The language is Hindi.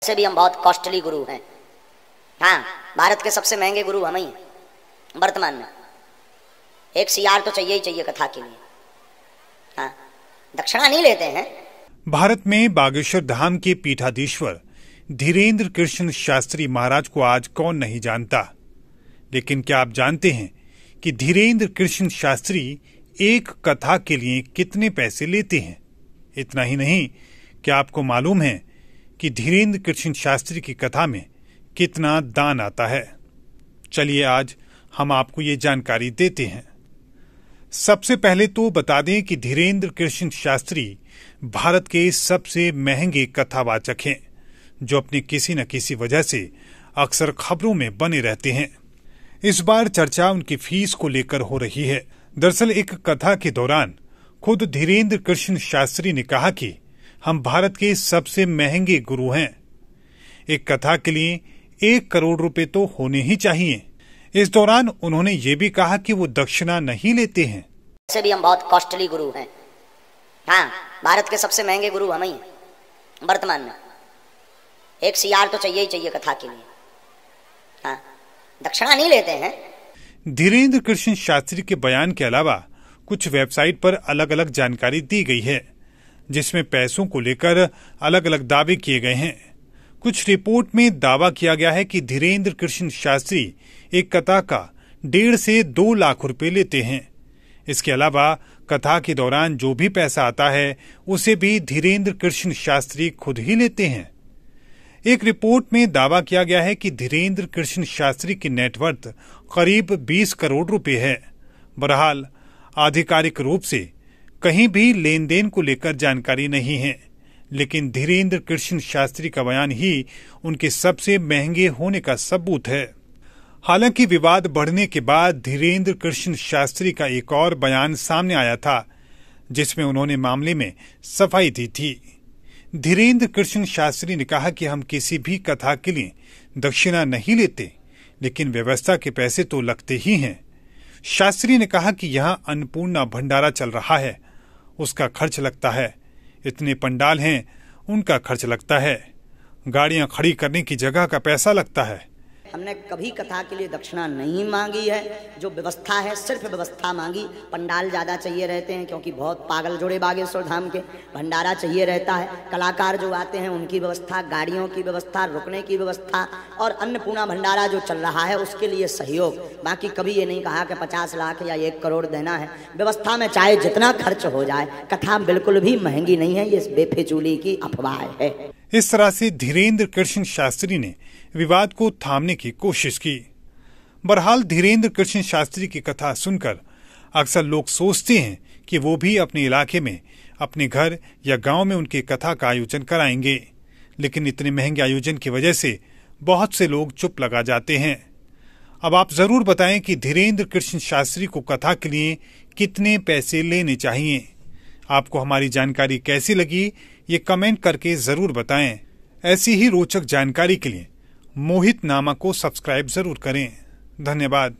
से भी हम बहुत कॉस्टली गुरु हैं। हाँ, भारत के सबसे महंगे गुरु हम ही हैं वर्तमान में। एक सीआर तो चाहिए ही चाहिए कथा के लिए। हाँ, दक्षिणा नहीं लेते हैं। भारत में बागेश्वर धाम के पीठाधीश्वर धीरेन्द्र कृष्ण शास्त्री महाराज को आज कौन नहीं जानता, लेकिन क्या आप जानते हैं कि धीरेन्द्र कृष्ण शास्त्री एक कथा के लिए कितने पैसे लेते हैं? इतना ही नहीं, क्या आपको मालूम है कि धीरेन्द्र कृष्ण शास्त्री की कथा में कितना दान आता है? चलिए आज हम आपको ये जानकारी देते हैं। सबसे पहले तो बता दें कि धीरेन्द्र कृष्ण शास्त्री भारत के सबसे महंगे कथावाचक हैं, जो अपनी किसी न किसी वजह से अक्सर खबरों में बने रहते हैं। इस बार चर्चा उनकी फीस को लेकर हो रही है। दरअसल एक कथा के दौरान खुद धीरेन्द्र कृष्ण शास्त्री ने कहा कि हम भारत के सबसे महंगे गुरु हैं। एक कथा के लिए 1 करोड़ रुपए तो होने ही चाहिए। इस दौरान उन्होंने ये भी कहा कि वो दक्षिणा नहीं लेते हैं। से भी हम बहुत कॉस्टली गुरु हैं। हाँ, भारत के सबसे महंगे गुरु हम ही हैं वर्तमान में। एक सीआर तो चाहिए ही चाहिए कथा के लिए। हाँ, दक्षिणा नहीं लेते हैं। धीरेन्द्र कृष्ण शास्त्री के बयान के अलावा कुछ वेबसाइट पर अलग अलग जानकारी दी गई है, जिसमें पैसों को लेकर अलग अलग दावे किए गए हैं। कुछ रिपोर्ट में दावा किया गया है कि धीरेन्द्र कृष्ण शास्त्री एक कथा का 1.5 से 2 लाख रुपए लेते हैं। इसके अलावा कथा के दौरान जो भी पैसा आता है उसे भी धीरेन्द्र कृष्ण शास्त्री खुद ही लेते हैं। एक रिपोर्ट में दावा किया गया है कि धीरेन्द्र कृष्ण शास्त्री की नेटवर्थ करीब 20 करोड़ रुपए है। बहरहाल आधिकारिक रूप से कहीं भी लेन देन को लेकर जानकारी नहीं है, लेकिन धीरेन्द्र कृष्ण शास्त्री का बयान ही उनके सबसे महंगे होने का सबूत है। हालांकि विवाद बढ़ने के बाद धीरेन्द्र कृष्ण शास्त्री का एक और बयान सामने आया था, जिसमें उन्होंने मामले में सफाई दी थी। धीरेन्द्र कृष्ण शास्त्री ने कहा कि हम किसी भी कथा के लिए दक्षिणा नहीं लेते, लेकिन व्यवस्था के पैसे तो लगते ही हैं। शास्त्री ने कहा कि यहाँ अन्नपूर्णा भंडारा चल रहा है, उसका खर्च लगता है। इतने पंडाल हैं, उनका खर्च लगता है। गाड़ियां खड़ी करने की जगह का पैसा लगता है। हमने कभी कथा के लिए दक्षिणा नहीं मांगी है। जो व्यवस्था है सिर्फ व्यवस्था मांगी। पंडाल ज़्यादा चाहिए रहते हैं क्योंकि बहुत पागल जोड़े बागेश्वर धाम के। भंडारा चाहिए रहता है। कलाकार जो आते हैं उनकी व्यवस्था, गाड़ियों की व्यवस्था, रुकने की व्यवस्था और अन्नपूर्णा भंडारा जो चल रहा है उसके लिए सहयोग। बाकी कभी ये नहीं कहा कि 50 लाख या 1 करोड़ देना है। व्यवस्था में चाहे जितना खर्च हो जाए, कथा बिल्कुल भी महंगी नहीं है। ये बेफिजूली की अफवाह है। इस तरह से धीरेन्द्र कृष्ण शास्त्री ने विवाद को थामने की कोशिश की। बहरहाल धीरेन्द्र कृष्ण शास्त्री की कथा सुनकर अक्सर लोग सोचते हैं कि वो भी अपने इलाके में, अपने घर या गांव में उनकी कथा का आयोजन कराएंगे, लेकिन इतने महंगे आयोजन की वजह से बहुत से लोग चुप लगा जाते हैं। अब आप जरूर बताएं कि धीरेन्द्र कृष्ण शास्त्री को कथा के लिए कितने पैसे लेने चाहिए। आपको हमारी जानकारी कैसी लगी, ये कमेंट करके जरूर बताएं। ऐसी ही रोचक जानकारी के लिए मोहित नामा को सब्सक्राइब जरूर करें। धन्यवाद।